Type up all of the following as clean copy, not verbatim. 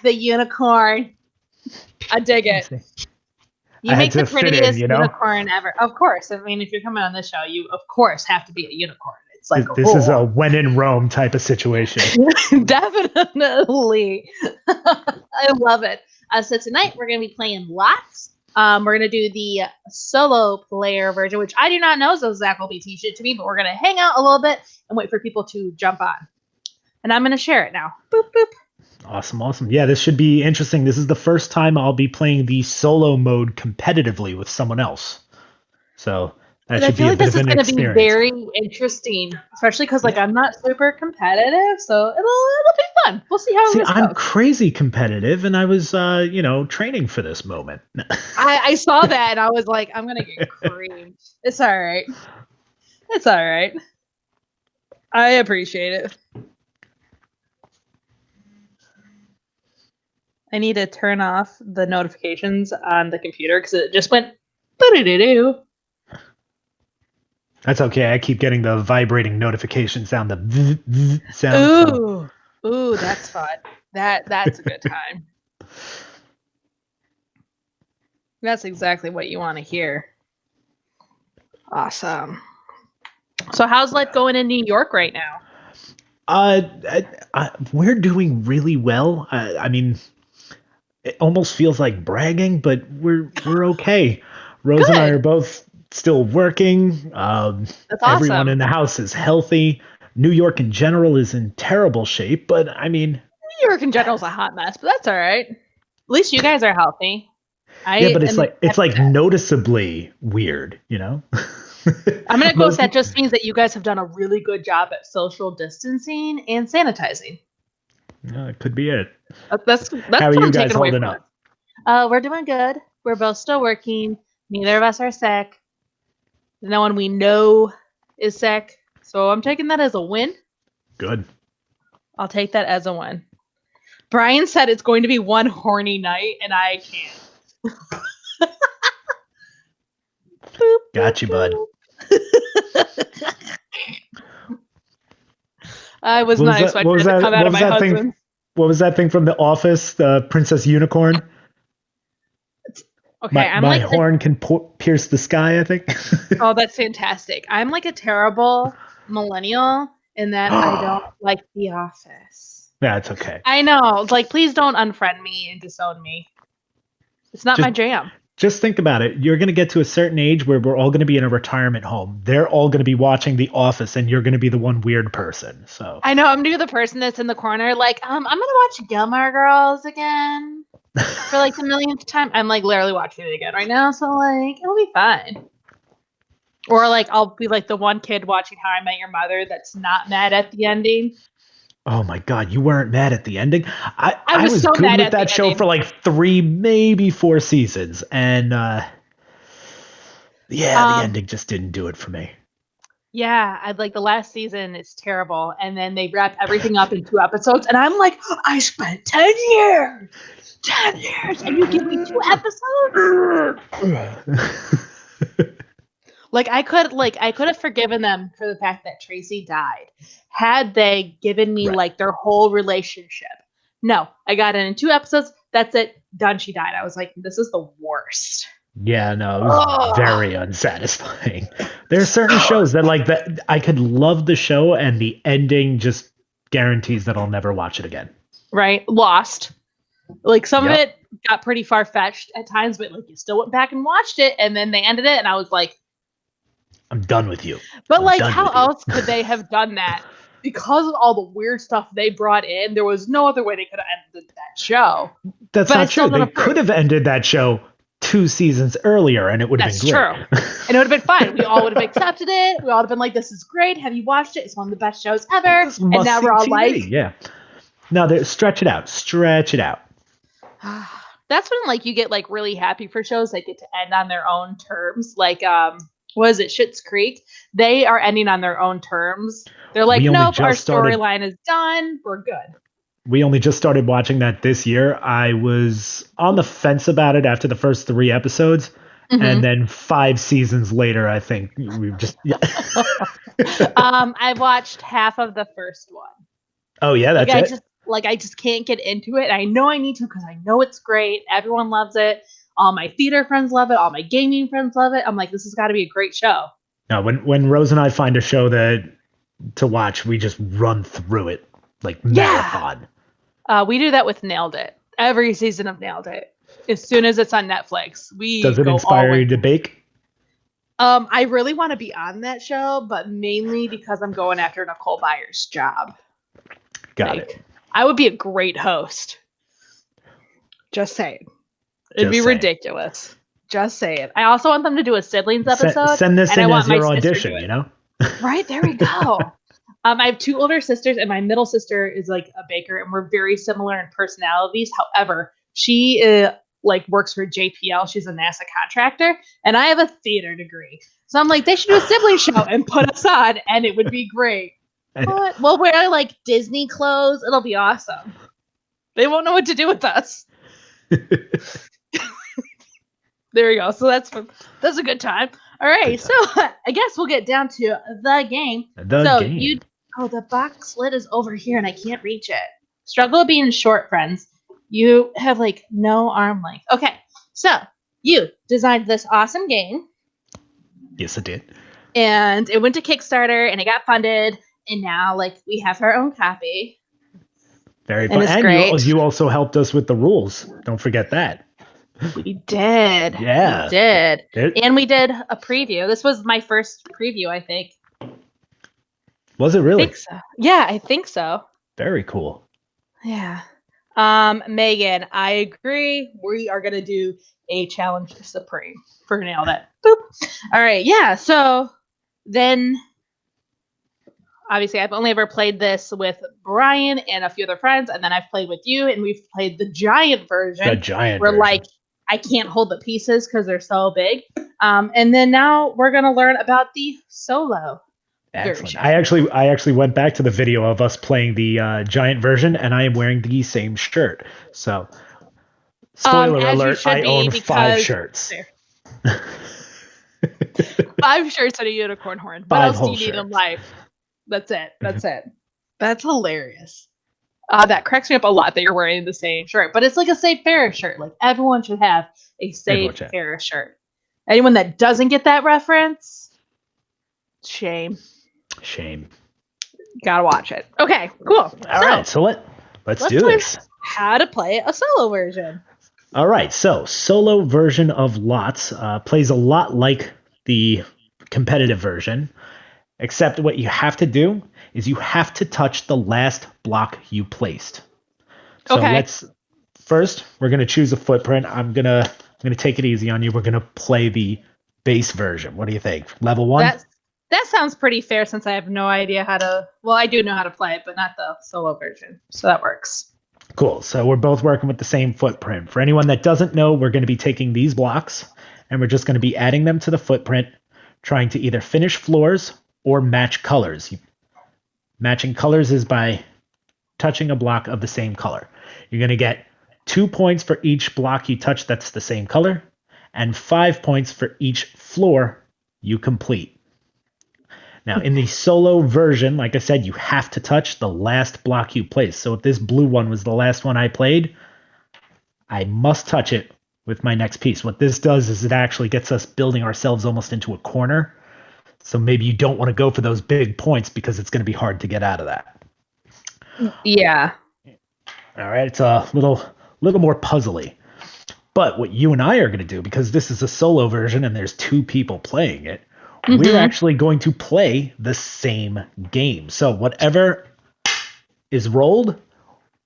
the unicorn. I dig it. You make the prettiest unicorn ever. Of course. I mean, if you're coming on this show, you, of course, have to be a unicorn. It's like this is a when in Rome type of situation. Definitely. I love it. So tonight, we're going to be playing lots. We're going to do the solo player version, which I do not know, so Zach will be teaching it to me, but we're going to hang out a little bit and wait for people to jump on. And I'm going to share it now. Boop, boop. Awesome. Yeah, this should be interesting. This is the first time I'll be playing the solo mode competitively with someone else. So that should be a bit of an experience. I feel like this is going to be very interesting, especially because I'm not super competitive, so it'll be fun. We'll see how this goes. I'm crazy competitive, and I was, training for this moment. I saw that, and I was like, I'm going to get creamed. It's all right. It's all right. I appreciate it. I need to turn off the notifications on the computer because it just went boo-doo-doo-doo. That's okay. I keep getting the vibrating notification sound, the sound. Ooh, that's fun. That's a good time. That's exactly what you want to hear. Awesome. So how's life going in New York right now? We're doing really well. I mean, it almost feels like bragging, but we're okay. Rose and I are both still working. That's awesome. Everyone in the house is healthy. New York in general is in terrible shape, but I mean, New York in general is a hot mess, but that's all right. At least you guys are healthy. But it's like noticeably weird, you know? I'm going to go with that just means that you guys have done a really good job at social distancing and sanitizing. Yeah, it could be it. That's how are you guys holding up? We're doing good. We're both still working. Neither of us are sick. No one we know is sick. So I'm taking that as a win. Good. I'll take that as a win. Brian said it's going to be one horny night, and I can't. Got you, bud. I was not expecting that to come out of my husband. What was that thing from The Office, the Princess Unicorn? Okay, my horn can pierce the sky, I think. Oh, that's fantastic. I'm like a terrible millennial in that I don't like The Office. That's okay. I know. Like, please don't unfriend me and disown me. It's not my jam. Just think about it. You're going to get to a certain age where we're all going to be in a retirement home. They're all going to be watching The Office, and you're going to be the one weird person. So I know. I'm going to be the person that's in the corner, like, I'm going to watch Gilmore Girls again for like the millionth time. I'm like literally watching it again right now, so like it'll be fine. Or like I'll be like the one kid watching How I Met Your Mother that's not mad at the ending. Oh my God, you weren't mad at the ending? I was so good mad with at that show for like 3, maybe 4 seasons. And the ending just didn't do it for me. Yeah, I'd like the last season is terrible. And then they wrap everything up in 2 episodes. And I'm like, I spent 10 years. 10 years. And you give me 2 episodes? Like I could have forgiven them for the fact that Tracy died had they given me like their whole relationship. No, I got it in 2 episodes. That's it. Done. She died. I was like, this is the worst. Yeah, no, it was very unsatisfying. There are certain shows that like that I could love the show and the ending just guarantees that I'll never watch it again. Right. Lost. Like some of it got pretty far-fetched at times, but like you still went back and watched it and then they ended it and I was like, I'm done with you. But like, how else could they have done that? Because of all the weird stuff they brought in, there was no other way they could have ended that show. That's not true. They could have ended that show 2 seasons earlier, and it would have been great. That's true. And it would have been fine. We all would have accepted it. We all would have been like, "This is great. Have you watched it? It's one of the best shows ever." And now we're all like, "Yeah." No, stretch it out. Stretch it out. That's when like you get like really happy for shows that get to end on their own terms. Like what is it, Schitt's Creek? They are ending on their own terms. They're like, nope, our storyline is done. We're good. We only just started watching that this year. I was on the fence about it after the first 3 episodes. Mm-hmm. And then 5 seasons later, I think we've just... I watched half of the first one. Oh, yeah, that's it? like I just can't get into it. I know I need to because I know it's great. Everyone loves it. All my theater friends love it. All my gaming friends love it. I'm like, this has got to be a great show. No, when Rose and I find a show to watch, we just run through it like marathon. We do that with Nailed It. Every season of Nailed It. As soon as it's on Netflix, we Does it go all inspire you in. to bake? I really want to be on that show, but mainly because I'm going after Nicole Byer's job. Got it. I would be a great host. Just saying. It'd be ridiculous. Just saying. I also want them to do a siblings episode. Send this and in I as want your my sister audition, to do it. you know? Right, there we go. I have 2 older sisters, and my middle sister is like a baker, and we're very similar in personalities. However, she like works for JPL. She's a NASA contractor, and I have a theater degree. So I'm like, they should do a sibling show and put us on, and it would be great. But we'll wear like Disney clothes. It'll be awesome. They won't know what to do with us. There we go. So that's a good time. All right. So I guess we'll get down to the game. The box lid is over here and I can't reach it. Struggle being short, friends. You have like no arm length. Okay. So you designed this awesome game. Yes, I did. And it went to Kickstarter and it got funded. And now like we have our own copy. Very fun. And you also helped us with the rules. Don't forget that. We did. Yeah. We did. And we did a preview. This was my first preview, I think. Was it really? I think so. Yeah, I think so. Very cool. Yeah. Megan, I agree. We are going to do a challenge supreme for Nailed It. Boop. All right. Yeah. So then, obviously, I've only ever played this with Brian and a few other friends, and then I've played with you, and we've played the giant version. Like, I can't hold the pieces because they're so big. And then now we're going to learn about the solo Excellent. version. I actually went back to the video of us playing the giant version, and I am wearing the same shirt. So, spoiler alert, I own 5 shirts. 5 shirts and a unicorn horn. What else do you need in life? That's it. That's hilarious. That cracks me up a lot that you're wearing the same shirt, but it's like a Safe Ferris shirt. Like everyone should have a Safe Ferris shirt. Anyone that doesn't get that reference, shame. Gotta watch it. Okay, cool. All right, so let's do this. How to play a solo version. All right, so solo version of Lots plays a lot like the competitive version, except what you have to do is you have to touch the last block you placed. So first we're gonna choose a footprint. I'm gonna take it easy on you. We're gonna play the base version. What do you think? Level 1? That sounds pretty fair since I have no idea how to. Well, I do know how to play it, but not the solo version. So that works. Cool. So we're both working with the same footprint. For anyone that doesn't know, we're going to be taking these blocks and we're just going to be adding them to the footprint, trying to either finish floors or match colors. Matching colors is by touching a block of the same color. You're going to get 2 points for each block you touch that's the same color, and 5 points for each floor you complete. Now, in the solo version, like I said, you have to touch the last block you place. So if this blue one was the last one I played, I must touch it with my next piece. What this does is it actually gets us building ourselves almost into a corner. So maybe you don't want to go for those big points because it's going to be hard to get out of that. Yeah. All right, it's a little more puzzly. But what you and I are going to do, because this is a solo version and there's 2 people playing it, we're actually going to play the same game. So whatever is rolled,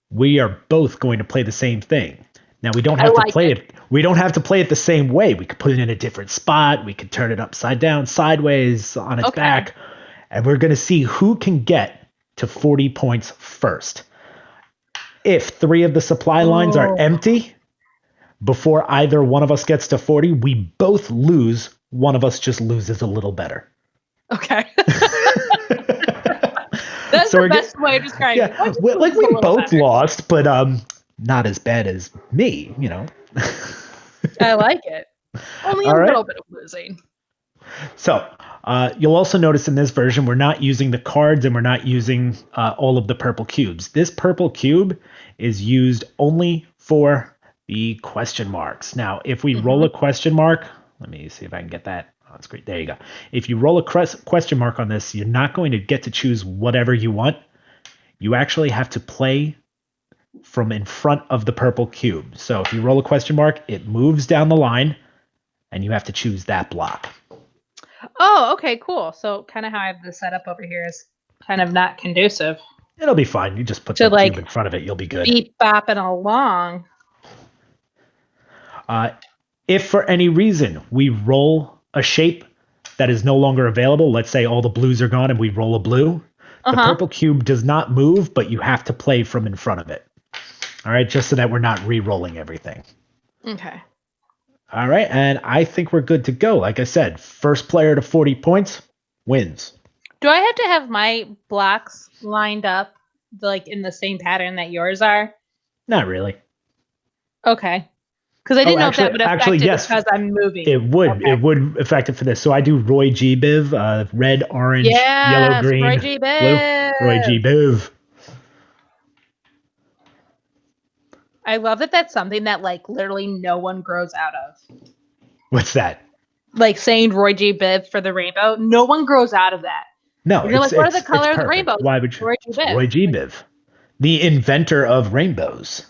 we are both going to play the same thing. Now we don't have to play it. We don't have to play it the same way. We could put it in a different spot. We could turn it upside down, sideways, on its back, and we're going to see who can get to 40 points first. If 3 of the supply lines are empty before either one of us gets to 40, we both lose. One of us just loses a little better. Okay. That's the best way of describing it. Yeah, we both lost, but not as bad as me, you know. I like it. Only a little bit of losing. So you'll also notice in this version, we're not using the cards and we're not using all of the purple cubes. This purple cube is used only for the question marks. Now, if we roll a question mark, let me see if I can get that on screen. There you go. If you roll a question mark on this, you're not going to get to choose whatever you want. You actually have to play from in front of the purple cube. So if you roll a question mark, it moves down the line and you have to choose that block. Oh, okay, cool. So kind of how I have this set up over here is kind of not conducive It'll be fine. You just put to the cube like in front of it. You'll be good. beep bopping along. If for any reason we roll a shape that is no longer available, let's say all the blues are gone and we roll a blue, the purple cube does not move, but you have to play from in front of it. All right, just so that we're not re-rolling everything. Okay. All right, and I think we're good to go. Like I said, first player to 40 points wins. Do I have to have my blocks lined up like in the same pattern that yours are? Not really. Okay. Because I didn't know if that would affect it yes, because I'm moving. it would. Okay. It would affect it for this. So I do Roy G. Biv, red, orange, yellow, Yes, Roy green, G. blue. Roy G. Biv. Biv. I love that that's something that like literally no one grows out of. What's that? Like saying Roy G. Biv for the rainbow. No one grows out of that. No, You're like, what are the it's color of the perfect. rainbows? Why would you? Roy G. It's Biv. Roy G. Biv, the inventor of rainbows.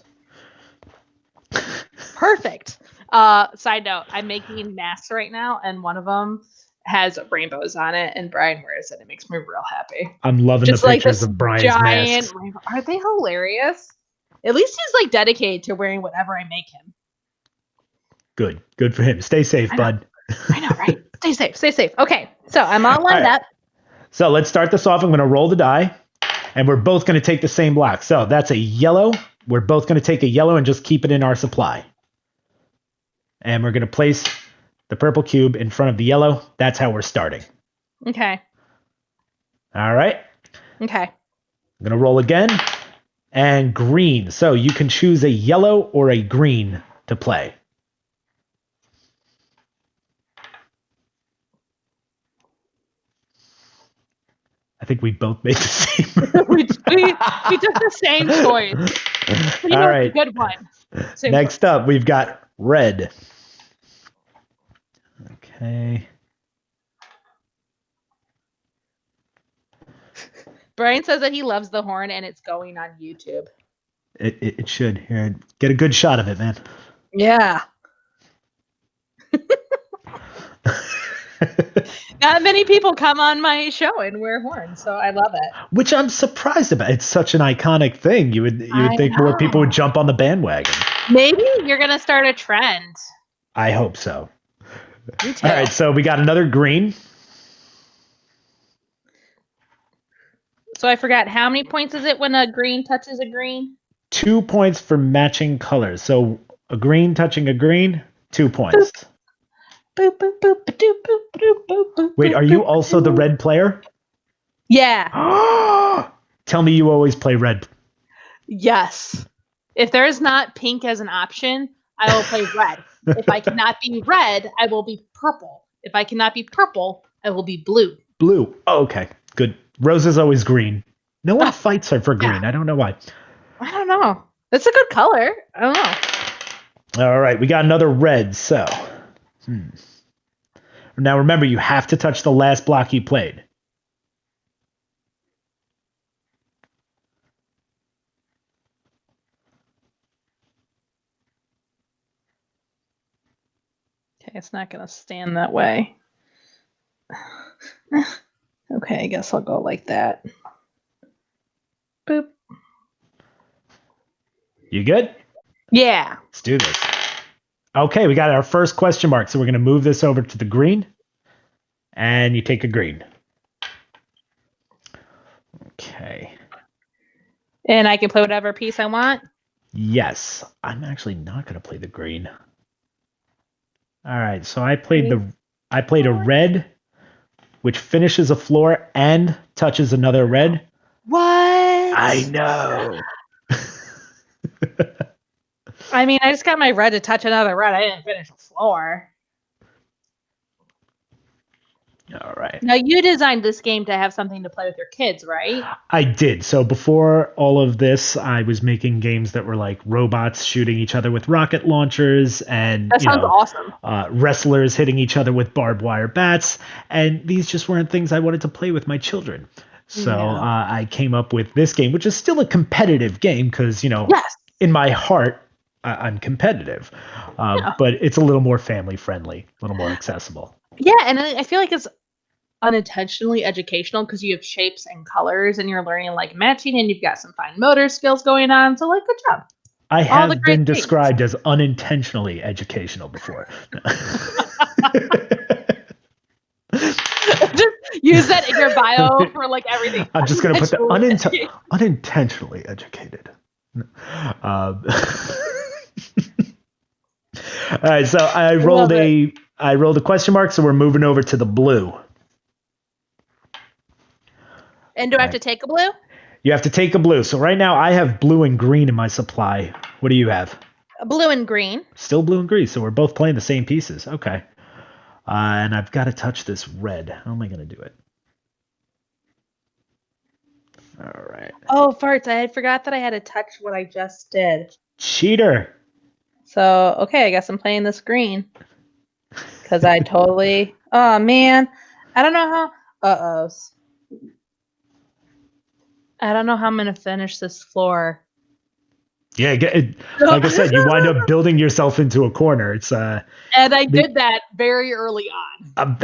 Perfect. Side note, I'm making masks right now, and one of them has rainbows on it, and Brian wears it. It makes me real happy. I'm loving Just the like pictures this of Brian's giant masks. rainbow. Are they hilarious? At least he's like dedicated to wearing whatever I make him. Good for him. Stay safe, bud. I know, right? Stay safe. Stay safe. Okay, so I'm all lined up. So let's start this off. I'm going to roll the die, and we're both going to take the same block. So that's a yellow. We're both going to take a yellow and just keep it in our supply. And we're going to place the purple cube in front of the yellow. That's how we're starting. Okay. All right. Okay. I'm going to roll again. And green. So you can choose a yellow or a green to play. I think we both made the same. we took the same choice. You know, it's a good one. Same Next choice. up, we've got red. Okay. Brian says that he loves the horn and it's going on YouTube. It should. Here, get a good shot of it, man. Yeah. Not many people come on my show and wear horns, so I love it. Which I'm surprised about. It's such an iconic thing. You would think more people would jump on the bandwagon. Maybe you're gonna start a trend. I hope so. Me too. All right, so we got another green. So I forgot, how many points is it when a green touches a green? 2 points for matching colors. So a green touching a green, 2 points. Boop, boop, boop, boop, boop, boop, boop, boop, Wait, are you also the red player? Yeah. Tell me you always play red. Yes. If there is not pink as an option, I will play red. If I cannot be red, I will be purple. If I cannot be purple, I will be blue. Blue. Oh, okay. Good. Rose is always green. No one fights her for green. I don't know why. I don't know. That's a good color. I don't know. All right, we got another red. So, now remember, you have to touch the last block you played. Okay, it's not going to stand that way. Okay, I guess I'll go like that. Boop. You good? Yeah. Let's do this. Okay, we got our first question mark. So we're going to move this over to the green. And you take a green. Okay. And I can play whatever piece I want? Yes. I'm actually not going to play the green. All right, so I played a red, which finishes a floor and touches another red. What? I know. I mean, I just got my red to touch another red. I didn't finish a floor. All right. Now, you designed this game to have something to play with your kids, right? I did. So before all of this, I was making games that were like robots shooting each other with rocket launchers and, That sounds awesome. wrestlers hitting each other with barbed wire bats. And these just weren't things I wanted to play with my children. So Yeah. I came up with this game, which is still a competitive game because, Yes. in my heart, I'm competitive. Yeah. But it's a little more family friendly, a little more accessible. Yeah, and I feel like it's unintentionally educational because you have shapes and colors and you're learning like matching and you've got some fine motor skills going on. So, like, good job. I All the have great been things. described as unintentionally educational before. Just use that in your bio for like everything. I'm just going to put the Unintentionally educated. unintentionally educated. All right, so I rolled Love it. a question mark, so we're moving over to the blue. And do I have to Right. take a blue? You have to take a blue. So right now I have blue and green in my supply. What do you have? A blue and green. Still blue and green. So we're both playing the same pieces. Okay. And I've got to touch this red. How am I going to do it? All right. Oh, farts. I had forgot that I had to touch what I just did. Cheater. So, okay, I guess I'm playing this green. Because I totally. Oh, man. I don't know how. Uh-oh. I don't know how I'm going to finish this floor. Yeah, like I said, you wind up building yourself into a corner. It's And I did that very early on.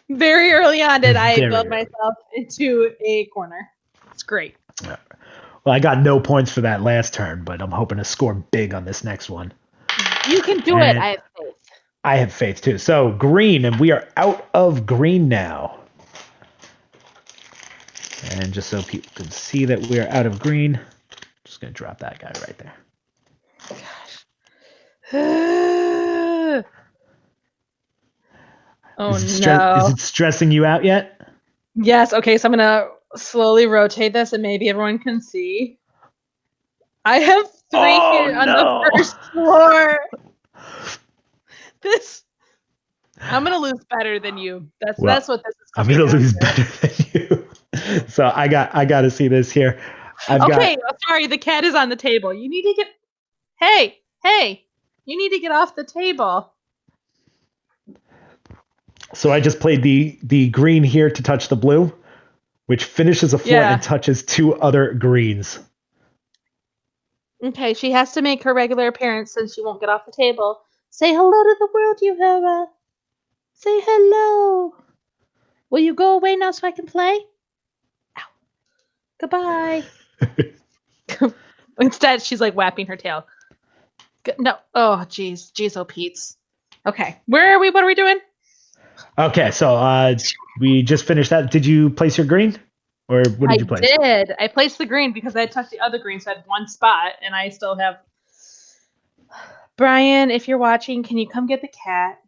Very early on did I Very build early. myself into a corner. It's great. Well, I got no points for that last turn, but I'm hoping to score big on this next one. You can do it. I have faith. I have faith too. So green, and we are out of green now. And just so people can see that we are out of green, just gonna drop that guy right there. Oh Is no. it stressing you out yet? Yes, okay, so I'm gonna slowly rotate this and maybe everyone can see. I have 3 Oh here on the no! first floor. This I'm gonna lose better than you. That's Well, what this is I'm coming gonna down lose to. better than you. So I got to see this here. I've Okay, got. sorry, the cat is on the table. You need to get Hey, you need to get off the table. So I just played the green here to touch the blue, which finishes a floor Yeah. and touches 2 other greens. Okay, she has to make her regular appearance since she won't get off the table. Say hello to the world, you have. Say hello. Will you go away now so I can play? Ow. Goodbye. Instead, she's like whapping her tail. No. Oh, jeez. Jeez, oh, Pete's. Okay. Where are we? What are we doing? Okay, so we just finished that. Did you place your green, or what I did you place? did. I placed the green because I touched the other green, so I had one spot, and I still have. Brian, if you're watching, can you come get the cat?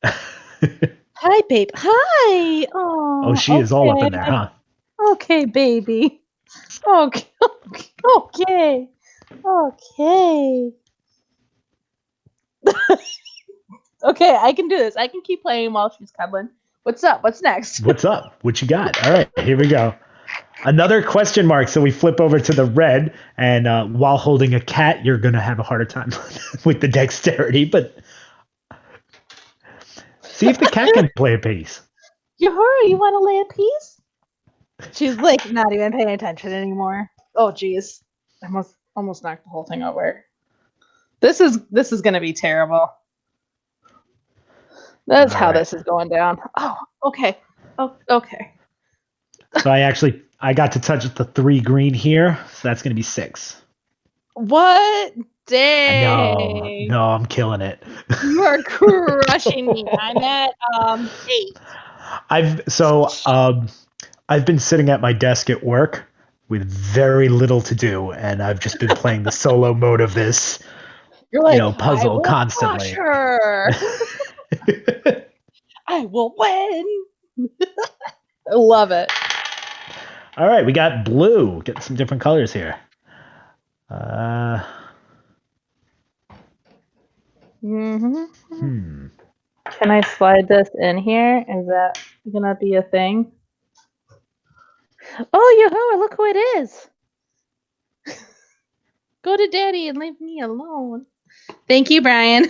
Hi, babe. Hi. Oh, Oh, she is all up in okay. there, huh? Okay, baby. Okay. Okay. Okay. Okay, I can do this. I can keep playing while she's cuddling. What's up? What's next? What's up? What you got? All right, here we go. Another question mark. So we flip over to the red, and while holding a cat, you're gonna have a harder time with the dexterity. But see if the cat can play a piece. You want to lay a piece? She's like not even paying attention anymore. Oh, jeez. I almost knocked the whole thing over. This is gonna be terrible. That's All how right. this is going down. Oh, okay. Oh, okay. So I got to touch the 3 green here. So that's gonna be 6. What? No, Dang. no, I'm killing it. You are crushing me. I'm at 8. I've been sitting at my desk at work with very little to do, and I've just been playing the solo mode of this, You're like, I puzzle will crush constantly. her. I will win. I love it. All right, we got blue. Getting some different colors here. Mm-hmm. Hmm. Can I slide this in here? Is that gonna be a thing? Oh, yoo-hoo, look who it is. Go to daddy and leave me alone. Thank you, Brian.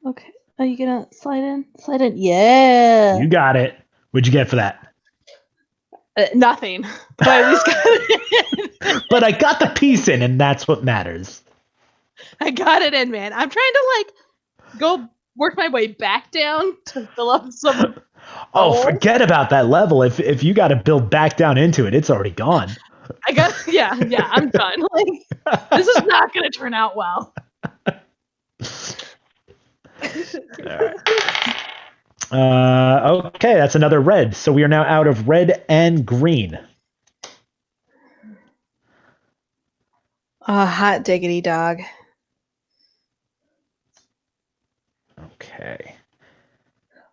Okay. Are you gonna slide in? Slide in. Yeah. You got it. What'd you get for that? Nothing. But I at least got it in. But I got the piece in, and that's what matters. I got it in, man. I'm trying to go work my way back down to fill up some. Oh, forget about that level. If you got to build back down into it, it's already gone. Yeah, I'm done. This is not gonna turn out well. Okay, that's another red. So we are now out of red and green. Hot diggity dog. Okay.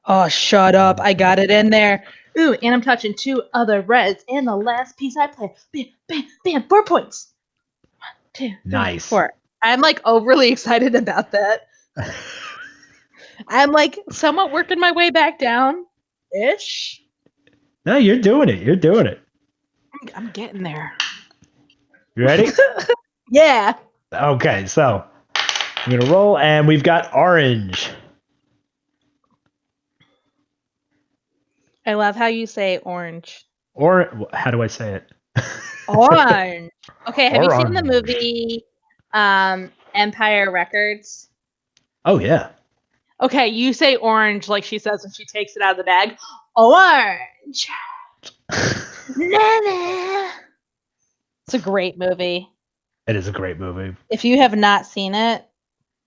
Oh, shut up. I got it in there. Ooh, and I'm touching 2 other reds. And the last piece I play. Bam, bam, bam. 4 points. 1, 2, 3, Nice. 4. I'm overly excited about that. I'm somewhat working my way back down ish. No, you're doing it. You're doing it. I'm getting there. You ready? Yeah. Okay, so I'm going to roll, and we've got orange. I love how you say orange. Or how do I say it? Orange. Okay, have you seen the Orange. movie Empire Records? Oh, yeah. Okay, you say orange like she says when she takes it out of the bag. Orange. It's a great movie. It is a great movie. If you have not seen it,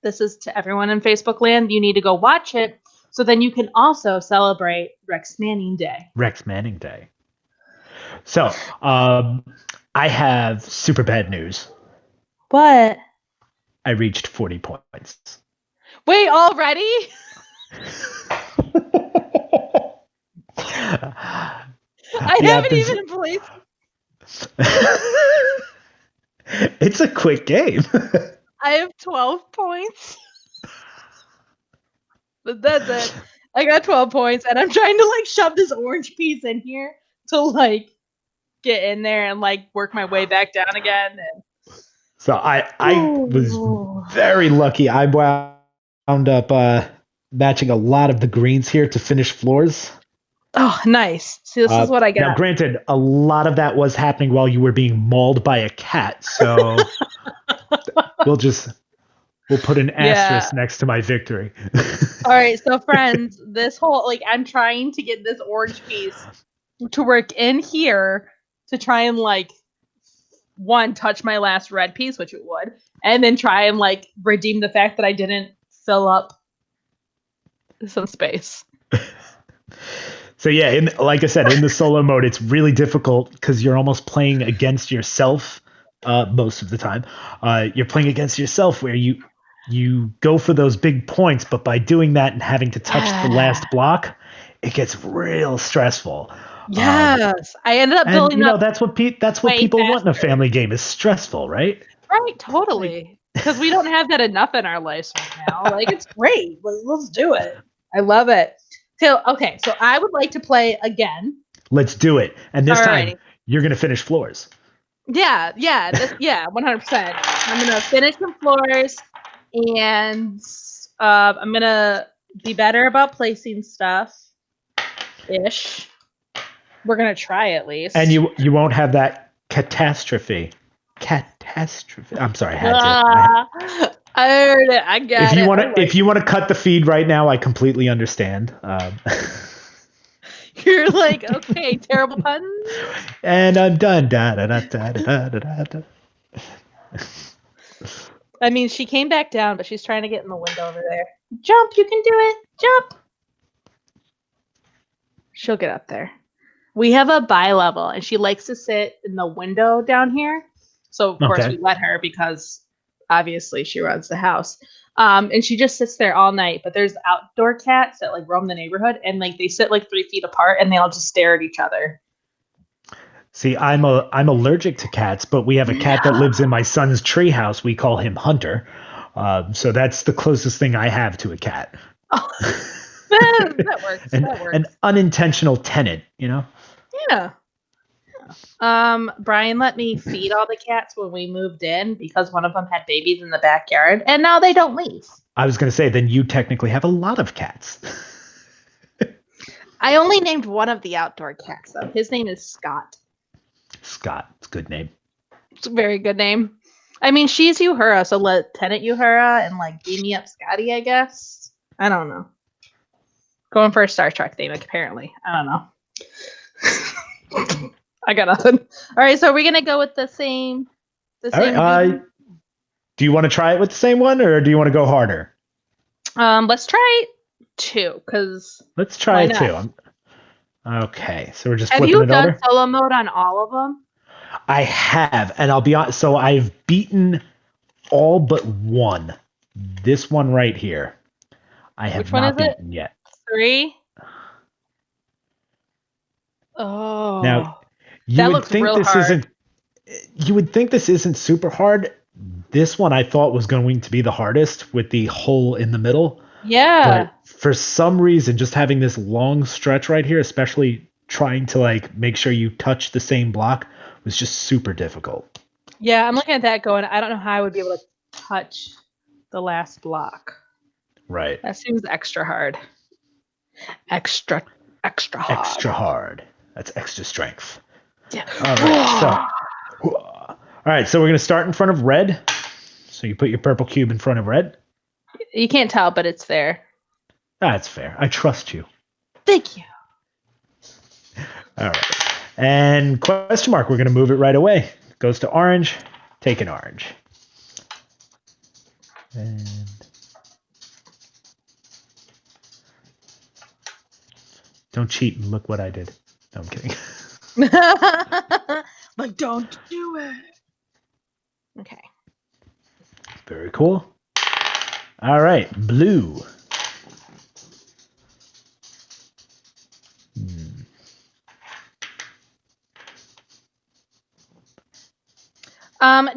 this is to everyone in Facebook land. You need to go watch it so then you can also celebrate Rex Manning Day. Rex Manning Day. So, I have super bad news. What? I reached 40 points. Wait, already? I haven't even placed. It's a quick game. I have 12 points. But that's it. I got 12 points, and I'm trying to shove this orange piece in here to get in there and work my way back down again. And so I was very lucky. I wound up matching a lot of the greens here to finish floors. Oh, nice. See, this is what I got. Now, granted, a lot of that was happening while you were being mauled by a cat, so we'll put an asterisk next to my victory. All right, so friends, this whole I'm trying to get this orange piece to work in here to try and one, touch my last red piece, which it would, and then try and redeem the fact that I didn't fill up some space. So yeah, like I said, in the solo mode, it's really difficult because you're almost playing against yourself most of the time. You're playing against yourself where you go for those big points, but by doing that and having to touch the last block, it gets real stressful. Yes, I ended up building up. That's what people want in a family game is stressful, right? Right, totally. Because we don't have that enough in our lives right now. It's great. Let's do it. I love it. Okay, so I would like to play again. Let's do it. And this time, you're going to finish floors. Yeah, 100%. I'm going to finish some floors, and I'm going to be better about placing stuff. Ish. We're going to try at least. And you won't have that catastrophe. I'm sorry, I had to. I heard it. I got it. If you want to cut the feed right now, I completely understand. You're okay, terrible puns. And I'm done. Da, da, da, da, da, da, da, da. I mean, she came back down, but she's trying to get in the window over there. Jump, you can do it. Jump. She'll get up there. We have a bi-level, and she likes to sit in the window down here. So, of course, we let her because obviously she runs the house. And she just sits there all night. But there's outdoor cats that roam the neighborhood, and they sit 3 feet apart, and they all just stare at each other. See, I'm allergic to cats, but we have a cat that lives in my son's treehouse. We call him Hunter. So that's the closest thing I have to a cat. That works. an That an works. unintentional tenant, you know? Yeah. Brian let me feed all the cats when we moved in because one of them had babies in the backyard, and now they don't leave. I was going to say, then you technically have a lot of cats. I only named one of the outdoor cats, though. His name is Scott. Scott, it's a good name. It's a very good name. I mean, she's Uhura, so Lieutenant Uhura and like beam me up Scotty, I guess. I don't know. Going for a Star Trek theme, apparently. I don't know. I got nothing. All right, so we're gonna go with the same. All right. Do you want to try it with the same one, or do you want to go harder? Let's try 2, because Let's try it too. Okay, so we're just have flipping you it done over. solo mode on all of them? I have, and I'll be honest. So I've beaten all but one. This one right here, I have Which one not is it? beaten yet. 3. Now, Oh, you that would looks think real this hard. isn't. You would think this isn't super hard. This one I thought was going to be the hardest with the hole in the middle. Yeah. But for some reason, just having this long stretch right here, especially trying to like make sure you touch the same block, was just super difficult. Yeah, I'm looking at that going, I don't know how I would be able to touch the last block. Right. That seems extra hard. Extra hard. Extra hard. That's extra strength. Yeah. All right, so we're going to start in front of red. So you put your purple cube in front of red. You can't tell, but it's there. That's fair. I trust you. Thank you. All right. And question mark, we're going to move it right away. Goes to orange. Take an orange. And don't cheat and look what I did. No, I'm kidding. Like, don't do it. Okay. Very cool. All right, blue.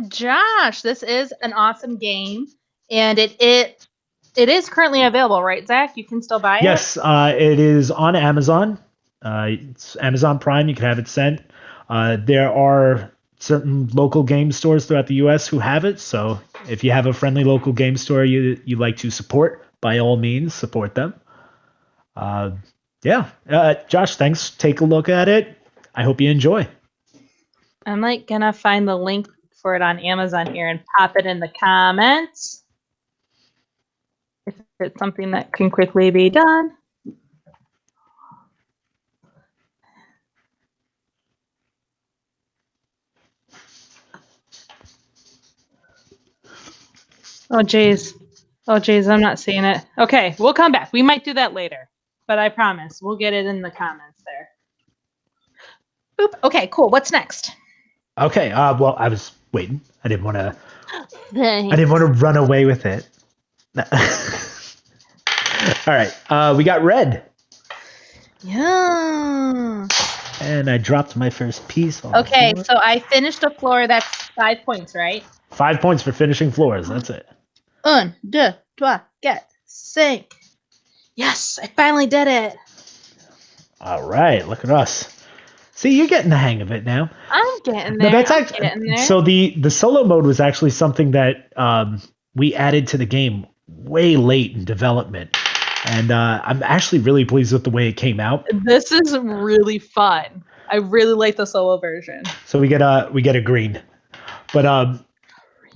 Josh, this is an awesome game, and it is currently available, right, Zach? You can still buy it? Yes, it is on Amazon. It's Amazon Prime. You can have it sent. There are certain local game stores throughout the U.S. who have it. So if you have a friendly local game store you like to support, by all means, support them. Josh, thanks. Take a look at it. I hope you enjoy. I'm like gonna find the link for it on Amazon here and pop it in the comments. If it's something that can quickly be done. Oh geez. Oh geez, I'm not seeing it. Okay, we'll come back. We might do that later. But I promise we'll get it in the comments there. Boop. Okay, cool. What's next? Okay. Well, I was waiting. I didn't want to. Thanks. I didn't want to run away with it. All right. We got red. Yeah. And I dropped my first piece. Okay, so I finished a floor. That's 5 points, right? 5 points for finishing floors. That's it. 1, 2, 3, 4, 5. Yes, I finally did it. All right. Look at us. See, you're getting the hang of it now. I'm getting there. No, that's actually so. The solo mode was actually something that we added to the game way late in development, and I'm actually really pleased with the way it came out. This is really fun. I really like the solo version. So we get a green, but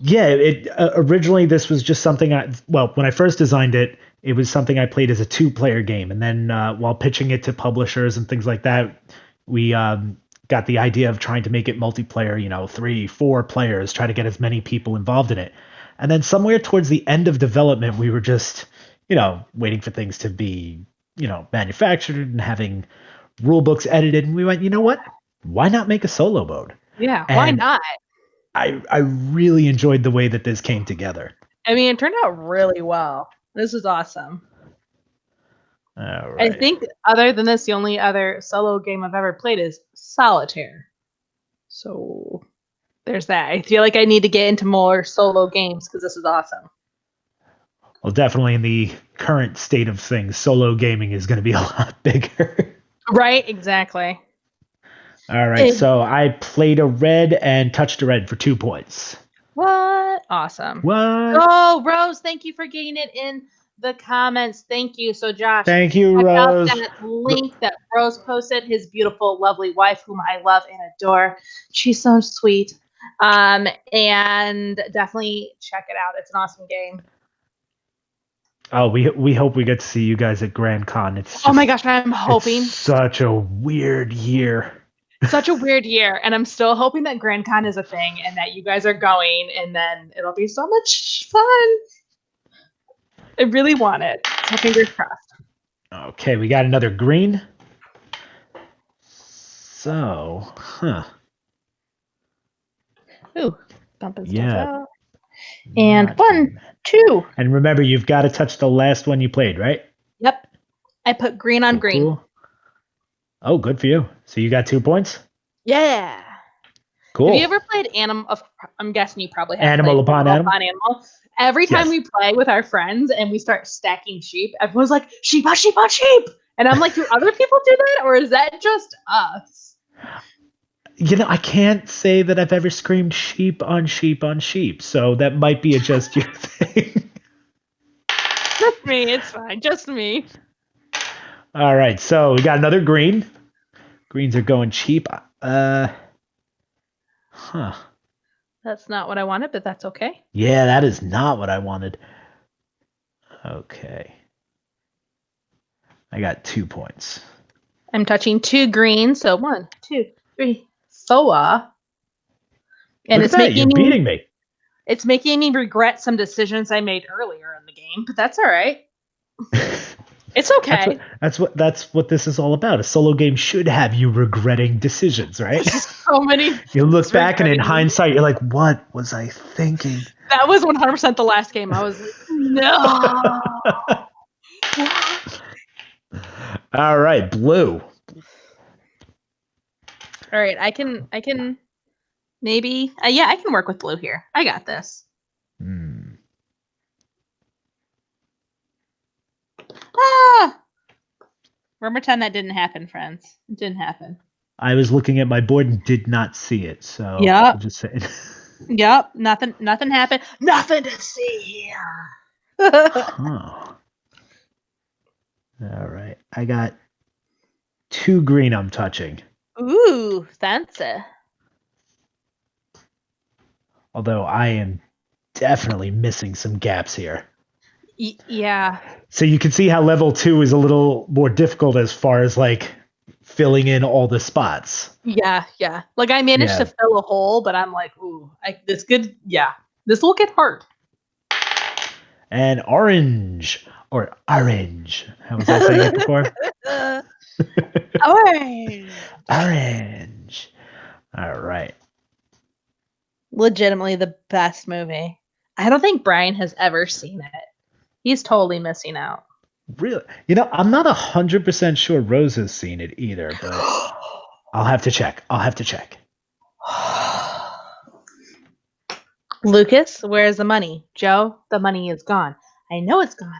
it originally this was just something when I first designed it, it was something I played as a 2-player game, and then while pitching it to publishers and things like that, we got the idea of trying to make it multiplayer, 3, 4 players, try to get as many people involved in it. And then somewhere towards the end of development, we were just, waiting for things to be, manufactured and having rule books edited. And we went, you know what? Why not make a solo mode? Yeah, why not? I really enjoyed the way that this came together. I mean, it turned out really well. This is awesome. All right. I think other than this, the only other solo game I've ever played is Solitaire. So there's that. I feel like I need to get into more solo games because this is awesome. Well, definitely in the current state of things, solo gaming is going to be a lot bigger. Right? Exactly. All right, so I played a red and touched a red for 2 points. What? Awesome. What? Oh, Rose, thank you for getting it in the comments. Thank you. So, Josh, Thank you, check out Rose. that link that Rose posted. His beautiful, lovely wife, whom I love and adore. She's so sweet. And definitely check it out. It's an awesome game. Oh, we hope we get to see you guys at Grand Con. It's just, oh my gosh, I'm hoping. It's such a weird year. Such a weird year, and I'm still hoping that Grand Con is a thing and that you guys are going, and then it'll be so much fun. I really want it. So fingers crossed. Okay, we got another green. So, Ooh, bumping stuff Yeah. out. And Not 1, good. 2. And remember, you've got to touch the last one you played, right? Yep. I put green on green. Cool. Oh, good for you. So you got 2 points? Yeah. Cool. Have you ever played Animal? I'm guessing you probably have. Animal played upon Animal? Animal. Every time Yes. we play with our friends and we start stacking sheep, everyone's like, sheep on sheep on sheep. And I'm like, do other people do that? Or is that just us? You know, I can't say that I've ever screamed sheep on sheep on sheep. So that might be a just you thing. Just me. It's fine. Just me. All right. So we got another green. Greens are going cheap. That's not what I wanted, but that's okay. Yeah, that is not what I wanted. Okay. I got 2 points. I'm touching 2 greens, so 1, 2, 3, 4. And Look it's at that, you're beating me. It's making me regret some decisions I made earlier in the game, but that's all right. It's okay. That's what this is all about. A solo game should have you regretting decisions, right? So many. You look back and in hindsight, you're like, what was I thinking? That was 100% the last game. I was like, no. All right, blue. All right, I can maybe yeah, I can work with blue here. I got this. We're pretend that didn't happen, friends. It didn't happen. I was looking at my board and did not see it, so Yep. I'll just say it. Yep, nothing happened. Nothing to see here. Huh. All right, I got 2 green I'm touching. Ooh, fancy. Although I am definitely missing some gaps here. Yeah. So you can see how level 2 is a little more difficult as far as like filling in all the spots. Yeah. Like I managed to fill a hole, but I'm like, ooh, this could, yeah, this will get hard. And orange, or orange. How was I saying it before? Orange. Orange. All right. Legitimately the best movie. I don't think Brian has ever seen it. He's totally missing out. Really? You know, I'm not 100% sure Rose has seen it either, but I'll have to check. Lucas, where's the money? Joe, the money is gone. I know it's gone.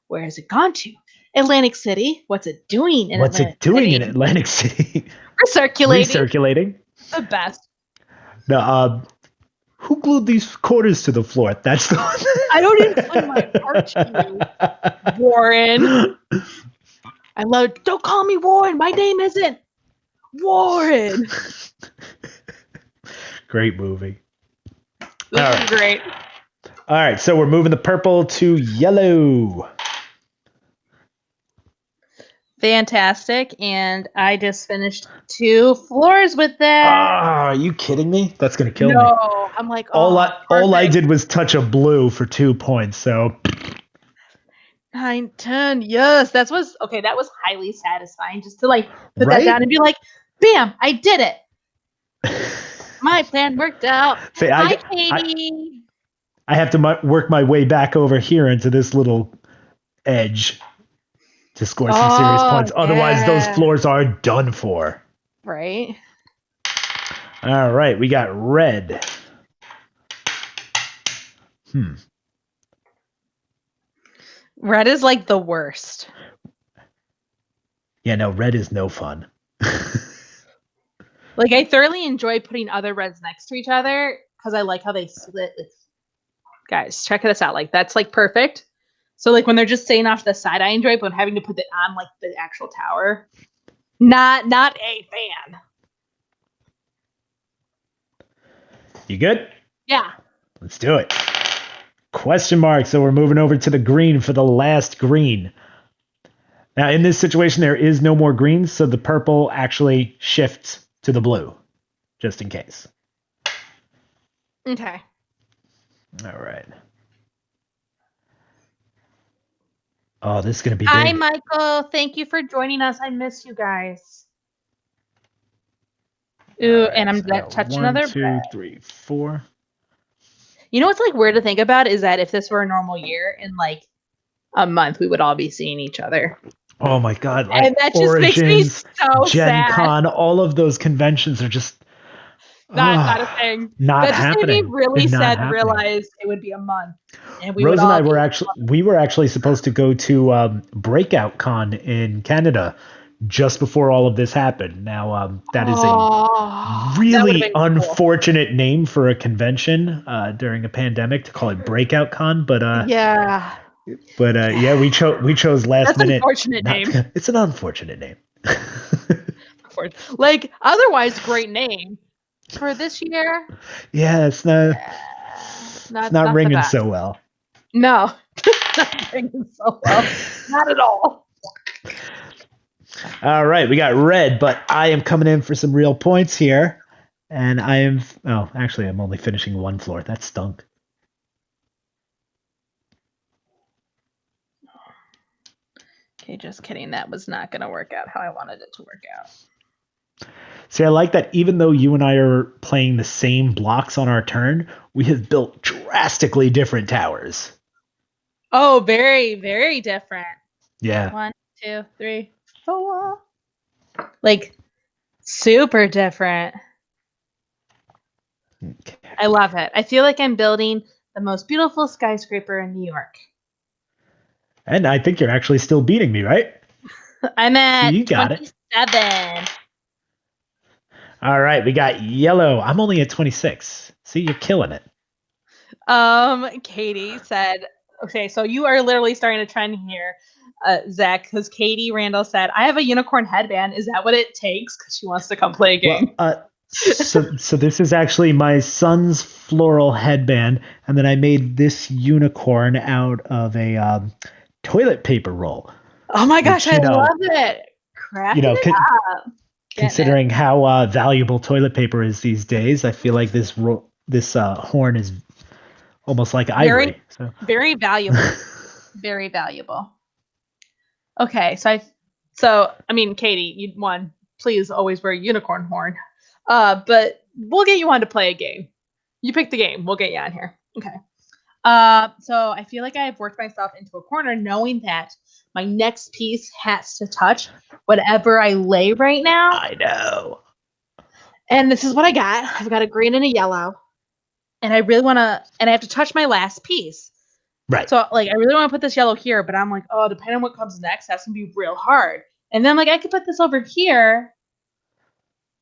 Where has it gone to? Atlantic City. What's it doing in Atlantic City? in Atlantic City? Recirculating. The best. No, who glued these quarters to the floor? That's the one. I don't even play my part to you, Warren. I love. Don't call me Warren. My name isn't Warren. Great movie. This is great. All right, so we're moving the purple to yellow. Fantastic, and I just finished 2 floors with that. Are you kidding me? That's gonna kill me. No, I'm like, all I did was touch a blue for 2 points. So 9, 10, yes, that was highly satisfying just to like put that down and be like, bam, I did it. My plan worked out. Say, Hi, Katie. I have to work my way back over here into this little edge to score some serious points. Otherwise, those floors are done for. Right. All right, we got red. Red is like the worst. Yeah, no, red is no fun. Like, I thoroughly enjoy putting other reds next to each other because I like how they split. Guys, check this out. Like, that's like perfect. So, like, when they're just staying off to the side, I enjoy, but having to put it on like the actual tower, not a fan. You good? Yeah. Let's do it. Question mark. So we're moving over to the green for the last green. Now, in this situation, there is no more greens, so the purple actually shifts to the blue, just in case. Okay. All right. Oh, this is going to be Hi, big. Michael. Thank you for joining us. I miss you guys. Ooh, All right, and I'm so I gonna got touch 1, another 2, red. 3, 4. You know what's like weird to think about is that if this were a normal year, in like a month, we would all be seeing each other. Oh my God, And like that just makes me Origins, so Gen sad. Con, all of those conventions are just Not a thing. not That just made me happening. really They're not sad to happening. realize it would be a month and we would Rose and I all were be. actually supposed to go to Breakout Con in Canada just before all of this happened. Now that is a Oh, that would have really been cool. unfortunate name for a convention during a pandemic to call it Breakout Con, Yeah. yeah, we chose last That's an minute unfortunate not name. to. It's an unfortunate name. Like, otherwise, great name. For this year, Yeah, it's not not the ringing best. so well. No, not ringing so well. Not at all. All right, we got red, but I am coming in for some real points here. And I am, oh, actually, I'm only finishing one floor. That stunk. Okay, just kidding. That was not going to work out how I wanted it to work out. See, I like that even though you and I are playing the same blocks on our turn, we have built drastically different towers. Oh, very, very different. Yeah. 1, 2, 3, 4. Like, super different. Okay. I love it. I feel like I'm building the most beautiful skyscraper in New York. And I think you're actually still beating me, right? I'm See, you at got it. 27. All right, we got yellow. I'm only at 26. See, you're killing it. Katie said, okay, so you are literally starting to trend here, Zach, because Katie Randall said, I have a unicorn headband. Is that what it takes? Because she wants to come play a game. Well, so this is actually my son's floral headband, and then I made this unicorn out of a toilet paper roll. Oh my gosh, Which I love it. you Cracking know, it up. Getting it. considering how valuable toilet paper is these days, I feel like this horn is almost like Very, ivory. So very valuable. Very valuable. Okay, so I mean, Katie, you won. Please always wear a unicorn horn. But we'll get you on to play a game. You pick the game. We'll get you on here. Okay. So I feel like I've worked myself into a corner, knowing that my next piece has to touch whatever I lay right now. I know. And this is what I got. I've got a green and a yellow, and I really want to, and I have to touch my last piece. Right. So like I really want to put this yellow here, but I'm like, oh, depending on what comes next, that's gonna be real hard. And then like I could put this over here,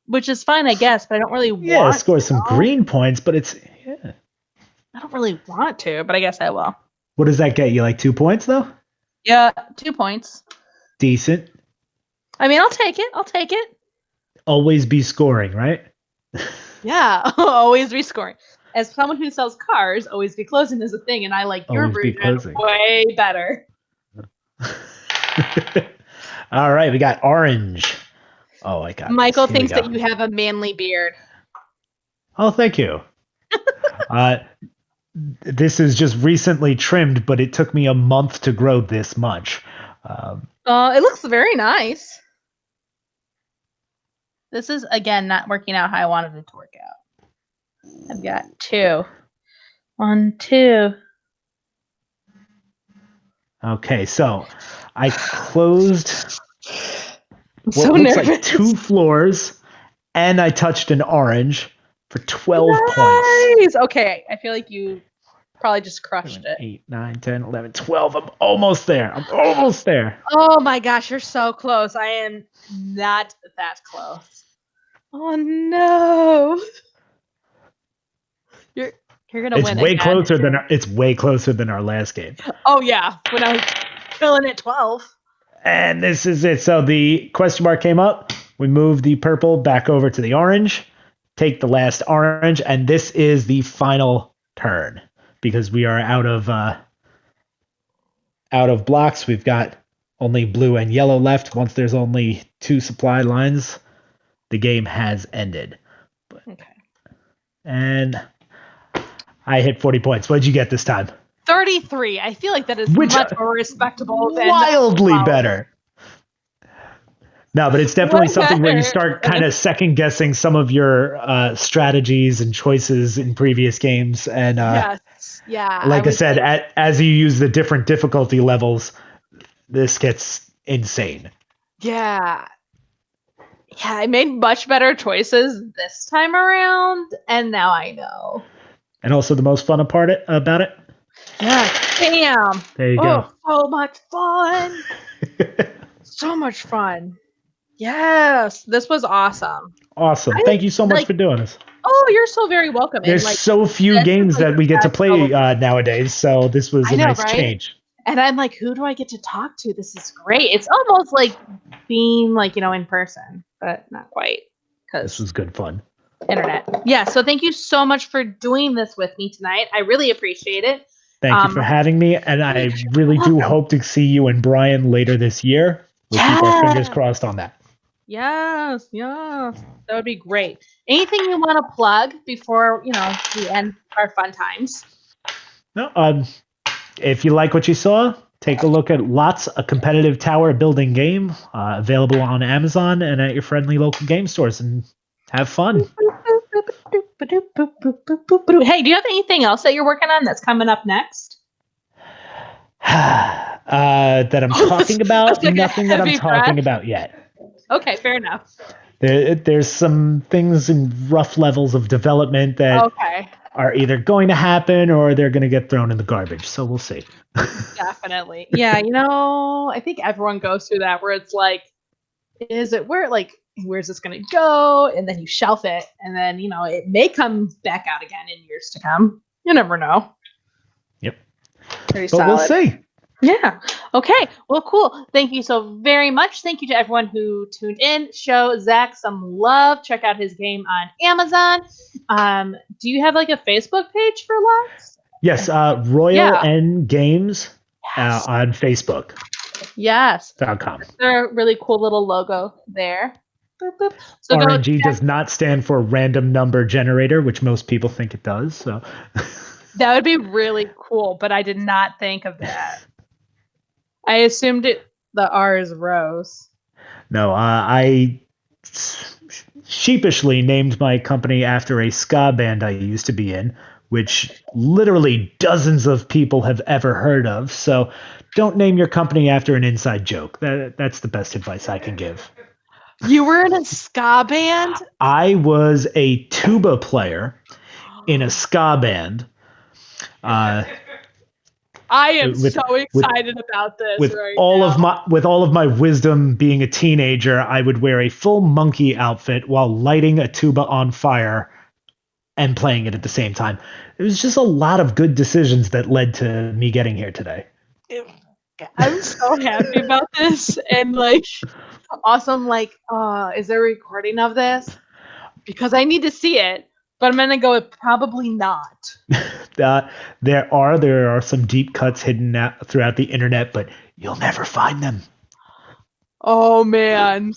which is fine, I guess, but I don't really Yeah, want score some to. green points, but it's yeah. I don't really want to, but I guess I will. What does that get you? Like 2 points though? Yeah, 2 points. Decent. I mean, I'll take it. I'll take it. Always be scoring, right? Yeah, always rescoring. As someone who sells cars, always be closing is a thing, and I like your Always be version closing. way better. All right, we got orange. Oh, I got this. Michael Here we thinks that go. you have a manly beard. Oh, thank you. Uh, this is just recently trimmed, but it took me a month to grow this much. It looks very nice. This is again not working out how I wanted it to work out. I've got 2. 1, 2. Okay, so I closed I'm what so looks like nervous. 2 floors, and I touched an orange for 12 points. Nice. Okay, I feel like you probably just crushed it. 8, 9, 10, 11, 12. I'm almost there. Oh my gosh, you're so close. I am not that close. Oh no. You're gonna It's win way again. closer than our last game. Oh yeah, when I was killing it 12. And this is it. So the question mark came up. We move the purple back over to the orange, take the last orange, and this is the final turn because we are out of blocks. We've got only blue and yellow left. Once there's only 2 supply lines, the game has ended. Okay. And I hit 40 points. What did you get this time? 33. I feel like that is much more respectable than wildly better. No, but it's definitely Way something where you better. start kind of second guessing some of your strategies and choices in previous games. And Yes. Yeah. like I said, like, as you use the different difficulty levels, this gets insane. yeah. Yeah, I made much better choices this time around, and now I know. And also the most fun part about it? Yeah. Bam. There you go. So much fun. So much fun. Yes. This was awesome. Awesome. Thank you so much for doing this. Oh, you're so very welcome. There's so few games that we get to play nowadays, so this was a nice change. And I'm like, who do I get to talk to? This is great. It's almost like being like, in person, but not quite. This was good fun. Internet. Yeah, so thank you so much for doing this with me tonight. I really appreciate it. Thank you for having me, and I really do hope to see you and Brian later this year. We'll keep our fingers crossed on that. Yes, that would be great. Anything you want to plug before we end our fun times? No, if you like what you saw, take a look at Lots, a competitive tower building game, available on Amazon and at your friendly local game stores, and have fun. Hey, do you have anything else that you're working on that's coming up next? That I'm talking about? Nothing that I'm talking about yet. Okay, fair enough. There's some things in rough levels of development that are either going to happen or they're going to get thrown in the garbage. So we'll see. Definitely. Yeah, I think everyone goes through that where it's like, where's this going to go? And then you shelf it. And then, it may come back out again in years to come. You never know. Yep. Pretty solid. We'll see. Yeah. Okay. Well, cool. Thank you so very much. Thank you to everyone who tuned in. Show Zach some love. Check out his game on Amazon. Do you have like a Facebook page for Lots? Yes. Royal N Games on Facebook. Yes. .com. They're a really cool little logo there. Boop, boop. So RNG does not stand for random number generator, which most people think it does. So that would be really cool, but I did not think of that. I assumed the R is Rose. No, I sheepishly named my company after a ska band I used to be in, which literally dozens of people have ever heard of. So don't name your company after an inside joke. That's the best advice I can give. You were in a ska band? I was a tuba player in a ska band. I am so excited about this. With all of my wisdom, being a teenager, I would wear a full monkey outfit while lighting a tuba on fire and playing it at the same time. It was just a lot of good decisions that led to me getting here today. I'm so happy about this, and awesome. Is there a recording of this? Because I need to see it. But I'm gonna go with probably not. There are some deep cuts hidden throughout the internet, but you'll never find them. Oh man.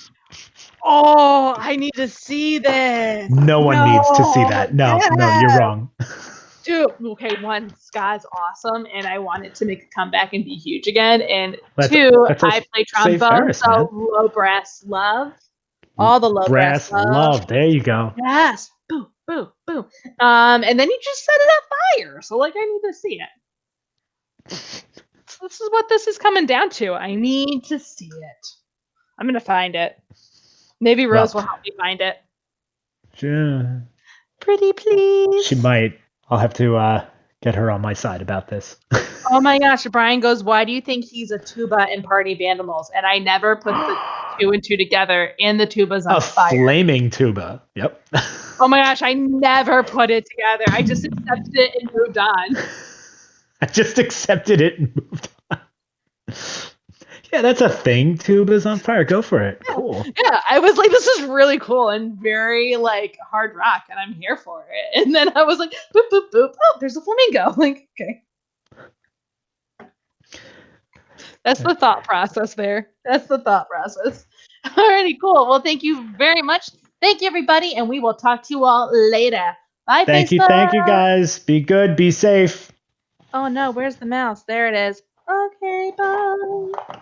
Oh, I need to see this. No one needs to see that. No, you're wrong. Dude, okay, one, ska's awesome, and I want it to make a comeback and be huge again. And two, I play trombone, so low brass love. All the low brass love. There you go. Yes. Boom, boom, boom. And then you just set it on fire. So I need to see it. So this is what this is coming down to. I need to see it. I'm gonna find it. Maybe Rose will help me find it. Yeah. Pretty please. She might. I'll have to get her on my side about this. Oh my gosh, Brian goes, why do you think he's a tuba in Party of Animals? And I never put the 2 and 2 together, and the tuba's on A fire. flaming tuba. Yep. Oh my gosh, I never put it together. I just accepted it and moved on. I just accepted it and moved on. Yeah, that's a thing. Tuba's on fire. Go for it. Cool. Yeah, I was like, this is really cool and very like hard rock, and I'm here for it. And then I was like, boop, boop, boop. Oh, there's a flamingo. Like, okay. That's the thought process there. That's the thought process. Alrighty, cool. Well, thank you very much. Thank you, everybody, and we will talk to you all later. Bye, Thank Facebook. you, guys. Be good. Be safe. Oh no, where's the mouse? There it is. Okay, bye.